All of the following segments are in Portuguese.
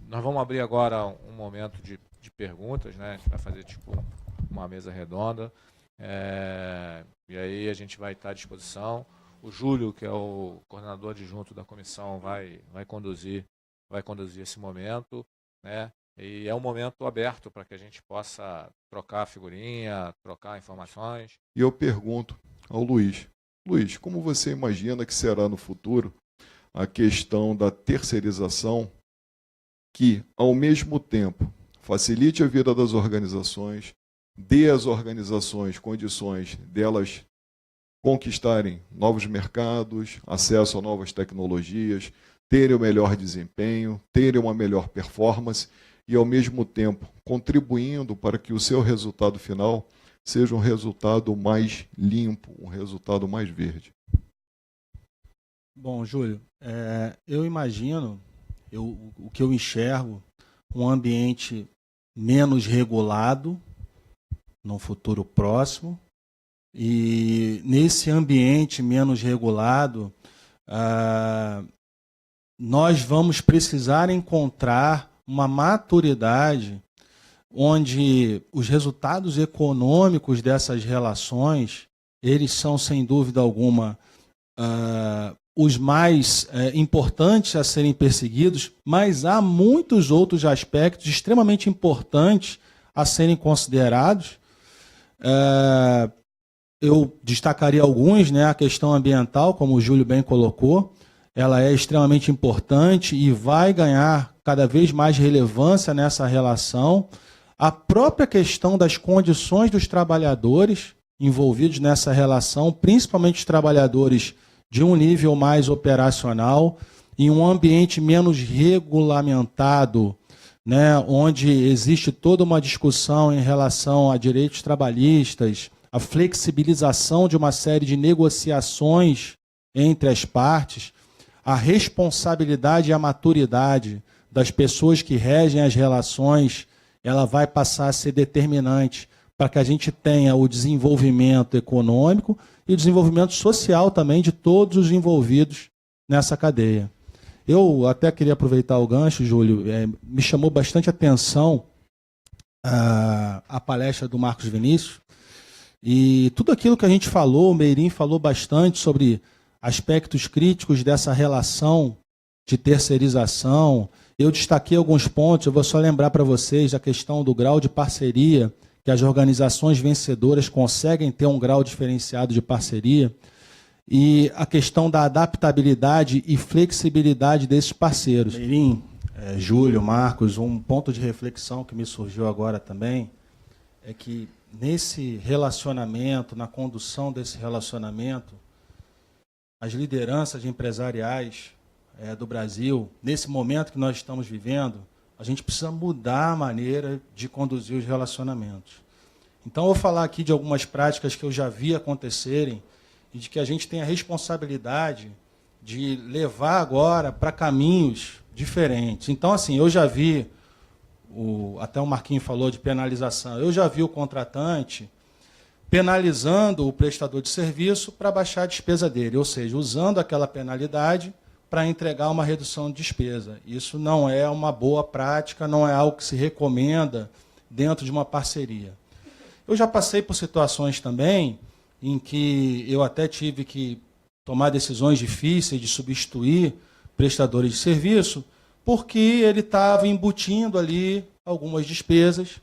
Nós vamos abrir agora um momento de perguntas, né? A gente vai fazer tipo uma mesa redonda. E aí a gente vai estar à disposição. O Júlio, que é o coordenador adjunto da comissão, vai conduzir esse momento, né? E é um momento aberto para que a gente possa trocar figurinha, trocar informações. E eu pergunto ao Luiz, como você imagina que será no futuro a questão da terceirização que, ao mesmo tempo, facilite a vida das organizações, dê às organizações condições delas conquistarem novos mercados, acesso a novas tecnologias, terem o melhor desempenho, terem uma melhor performance e, ao mesmo tempo, contribuindo para que o seu resultado final seja um resultado mais limpo, um resultado mais verde? Bom, Júlio, eu imagino, o que eu enxergo, um ambiente menos regulado no futuro próximo. E nesse ambiente menos regulado, nós vamos precisar encontrar uma maturidade onde os resultados econômicos dessas relações, eles são, sem dúvida alguma, os mais importantes a serem perseguidos, mas há muitos outros aspectos extremamente importantes a serem considerados. Eu destacaria alguns, né? A questão ambiental, como o Júlio bem colocou, ela é extremamente importante e vai ganhar cada vez mais relevância nessa relação. A própria questão das condições dos trabalhadores envolvidos nessa relação, principalmente os trabalhadores de um nível mais operacional, em um ambiente menos regulamentado, né, onde existe toda uma discussão em relação a direitos trabalhistas, a flexibilização de uma série de negociações entre as partes, a responsabilidade e a maturidade das pessoas que regem as relações, ela vai passar a ser determinante para que a gente tenha o desenvolvimento econômico e o desenvolvimento social também de todos os envolvidos nessa cadeia. Eu até queria aproveitar o gancho, Júlio, me chamou bastante atenção a palestra do Marcos Vinícius, e tudo aquilo que a gente falou, o Meirim falou bastante sobre aspectos críticos dessa relação de terceirização. Eu destaquei alguns pontos, eu vou só lembrar para vocês a questão do grau de parceria, que as organizações vencedoras conseguem ter um grau diferenciado de parceria, e a questão da adaptabilidade e flexibilidade desses parceiros. Meirim, Júlio, Marcos, um ponto de reflexão que me surgiu agora também é que nesse relacionamento, na condução desse relacionamento, as lideranças empresariais do Brasil, nesse momento que nós estamos vivendo, a gente precisa mudar a maneira de conduzir os relacionamentos. Então, eu vou falar aqui de algumas práticas que eu já vi acontecerem e de que a gente tem a responsabilidade de levar agora para caminhos diferentes. Então, assim, eu já vi, até o Marquinhos falou de penalização, eu já vi o contratante penalizando o prestador de serviço para baixar a despesa dele, ou seja, usando aquela penalidade para entregar uma redução de despesa. Isso não é uma boa prática, não é algo que se recomenda dentro de uma parceria. Eu já passei por situações também em que eu até tive que tomar decisões difíceis de substituir prestadores de serviço, porque ele estava embutindo ali algumas despesas,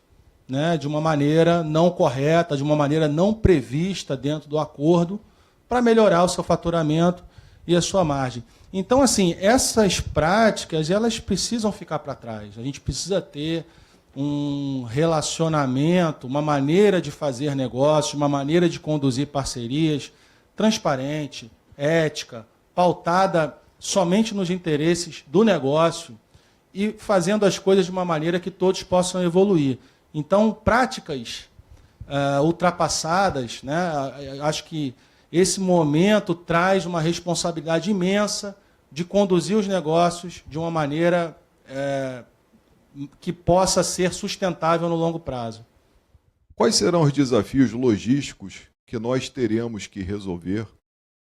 né, de uma maneira não correta, de uma maneira não prevista dentro do acordo, para melhorar o seu faturamento e a sua margem. Então, assim, essas práticas, elas precisam ficar para trás. A gente precisa ter um relacionamento, uma maneira de fazer negócios, uma maneira de conduzir parcerias transparente, ética, pautada somente nos interesses do negócio e fazendo as coisas de uma maneira que todos possam evoluir. Então, práticas ultrapassadas, né? Acho que esse momento traz uma responsabilidade imensa de conduzir os negócios de uma maneira que possa ser sustentável no longo prazo. Quais serão os desafios logísticos que nós teremos que resolver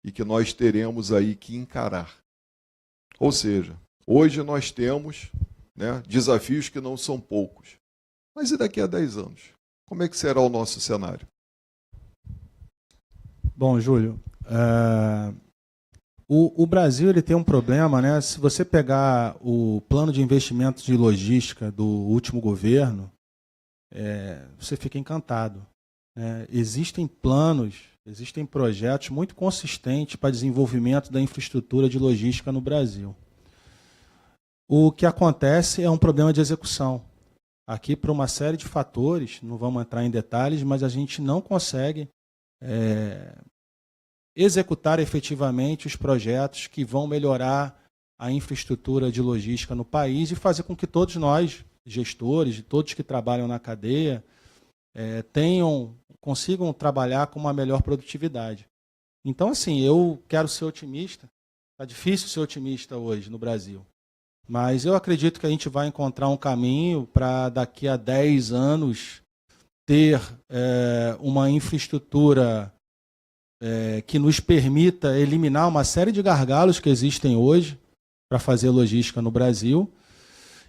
e que nós teremos aí que encarar? Ou seja, Hoje nós temos, né, desafios que não são poucos. Mas e daqui a 10 anos? Como é que será o nosso cenário? Bom, Júlio, o Brasil ele tem um problema, né? Se você pegar o plano de investimentos de logística do último governo, você fica encantado. Existem planos, existem projetos muito consistentes para desenvolvimento da infraestrutura de logística no Brasil. O que acontece é um problema de execução. Aqui, por uma série de fatores, não vamos entrar em detalhes, mas a gente não consegue executar efetivamente os projetos que vão melhorar a infraestrutura de logística no país e fazer com que todos nós, gestores, e todos que trabalham na cadeia, consigam trabalhar com uma melhor produtividade. Então, assim, eu quero ser otimista. Está difícil ser otimista hoje no Brasil. Mas eu acredito que a gente vai encontrar um caminho para daqui a 10 anos ter uma infraestrutura que nos permita eliminar uma série de gargalos que existem hoje para fazer logística no Brasil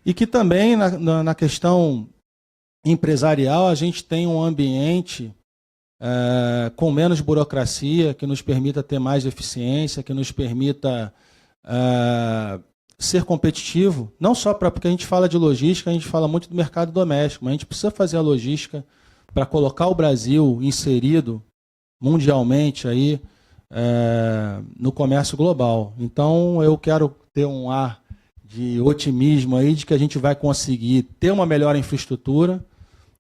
e que também na questão empresarial a gente tem um ambiente com menos burocracia, que nos permita ter mais eficiência, que nos permita ser competitivo, não só porque a gente fala de logística, a gente fala muito do mercado doméstico, mas a gente precisa fazer a logística para colocar o Brasil inserido mundialmente aí, no comércio global. Então, eu quero ter um ar de otimismo aí, de que a gente vai conseguir ter uma melhor infraestrutura,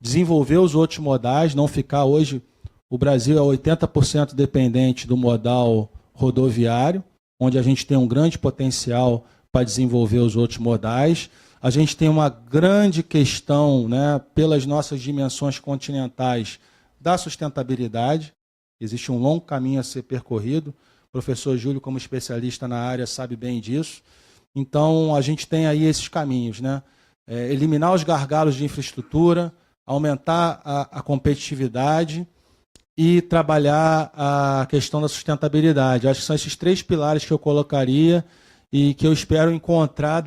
desenvolver os outros modais, não ficar hoje... O Brasil é 80% dependente do modal rodoviário, onde a gente tem um grande potencial para desenvolver os outros modais. A gente tem uma grande questão, né, pelas nossas dimensões continentais, da sustentabilidade. Existe um longo caminho a ser percorrido. O professor Júlio, como especialista na área, sabe bem disso. Então, a gente tem aí esses caminhos, né? Eliminar os gargalos de infraestrutura, aumentar a competitividade e trabalhar a questão da sustentabilidade. Acho que são esses 3 pilares que eu colocaria e que eu espero encontrar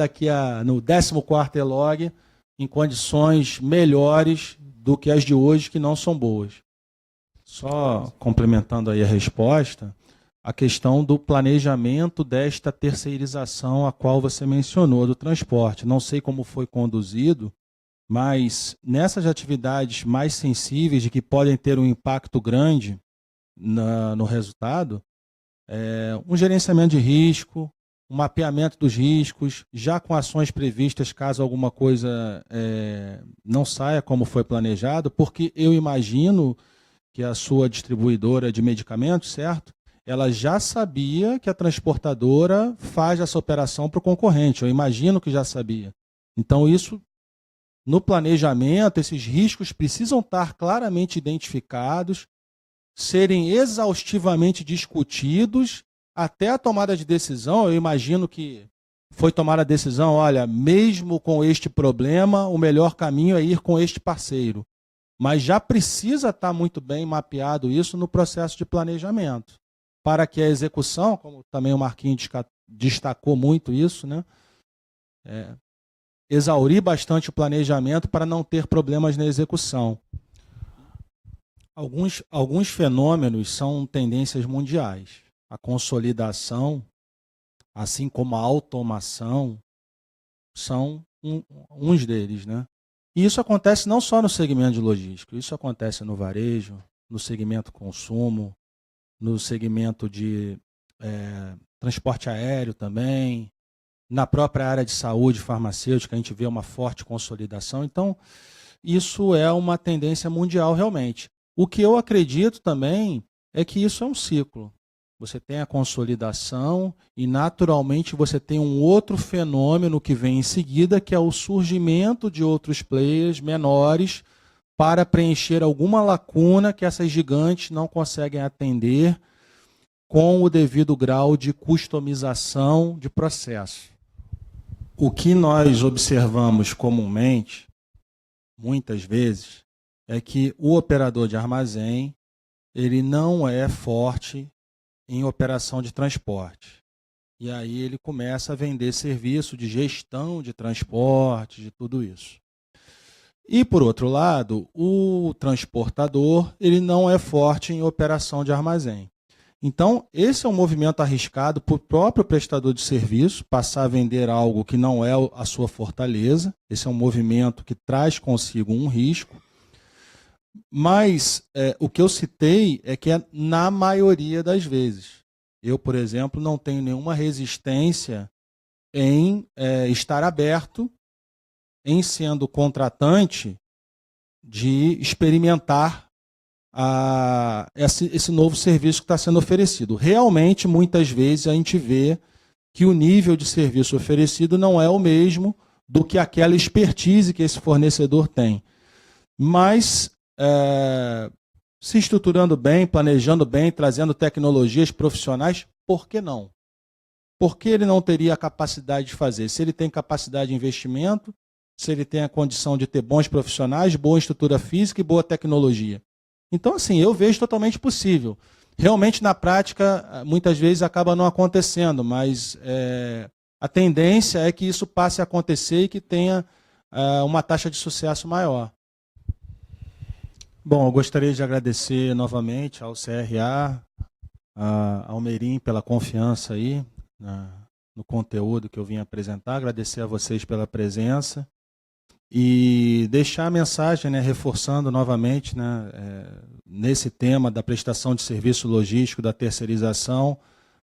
no 14º ELOG em condições melhores do que as de hoje, que não são boas. Só complementando aí a resposta, a questão do planejamento desta terceirização a qual você mencionou, do transporte. Não sei como foi conduzido, mas nessas atividades mais sensíveis, de que podem ter um impacto grande no resultado, um gerenciamento de risco, um mapeamento dos riscos, já com ações previstas caso alguma coisa não saia como foi planejado, porque eu imagino que a sua distribuidora de medicamentos, certo? Ela já sabia que a transportadora faz essa operação para o concorrente, eu imagino que já sabia. Então isso... No planejamento, esses riscos precisam estar claramente identificados, serem exaustivamente discutidos até a tomada de decisão. Eu imagino que foi tomada a decisão, olha, mesmo com este problema, o melhor caminho é ir com este parceiro. Mas já precisa estar muito bem mapeado isso no processo de planejamento, para que a execução, como também o Marquinhos destacou muito isso, né? Exaurir bastante o planejamento para não ter problemas na execução. Alguns fenômenos são tendências mundiais. A consolidação, assim como a automação, são uns deles, né? E isso acontece não só no segmento de logística, isso acontece no varejo, no segmento consumo, no segmento de transporte aéreo também, na própria área de saúde farmacêutica, a gente vê uma forte consolidação. Então, isso é uma tendência mundial realmente. O que eu acredito também é que isso é um ciclo. Você tem a consolidação e, naturalmente, você tem um outro fenômeno que vem em seguida, que é o surgimento de outros players menores para preencher alguma lacuna que essas gigantes não conseguem atender com o devido grau de customização de processo. O que nós observamos comumente, muitas vezes, é que o operador de armazém ele não é forte em operação de transporte. E aí ele começa a vender serviço de gestão de transporte, de tudo isso. E, por outro lado, o transportador ele não é forte em operação de armazém. Então, esse é um movimento arriscado para o próprio prestador de serviço, passar a vender algo que não é a sua fortaleza. Esse é um movimento que traz consigo um risco. Mas o que eu citei é que é na maioria das vezes. Eu, por exemplo, não tenho nenhuma resistência em estar aberto, em sendo contratante, de experimentar esse novo serviço que está sendo oferecido. Realmente, muitas vezes, a gente vê que o nível de serviço oferecido não é o mesmo do que aquela expertise que esse fornecedor tem. Mas, se estruturando bem, planejando bem, trazendo tecnologias profissionais, por que não? Por que ele não teria a capacidade de fazer? Se ele tem capacidade de investimento, se ele tem a condição de ter bons profissionais, boa estrutura física e boa tecnologia. Então, assim, eu vejo totalmente possível. Realmente, na prática, muitas vezes acaba não acontecendo, mas a tendência é que isso passe a acontecer e que tenha uma taxa de sucesso maior. Bom, eu gostaria de agradecer novamente ao CRA, ao Merim pela confiança aí no conteúdo que eu vim apresentar, agradecer a vocês pela presença e deixar a mensagem, reforçando novamente, nesse tema da prestação de serviço logístico, da terceirização,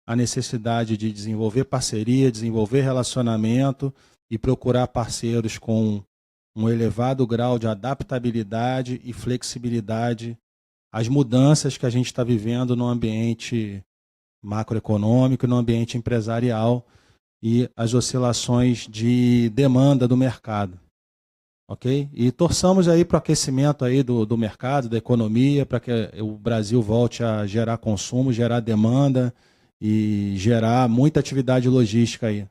a necessidade de desenvolver parceria, desenvolver relacionamento e procurar parceiros com um elevado grau de adaptabilidade e flexibilidade às mudanças que a gente está vivendo no ambiente macroeconômico e no ambiente empresarial e as oscilações de demanda do mercado. Ok? E torçamos aí para o aquecimento aí do mercado, da economia, para que o Brasil volte a gerar consumo, gerar demanda e gerar muita atividade logística aí.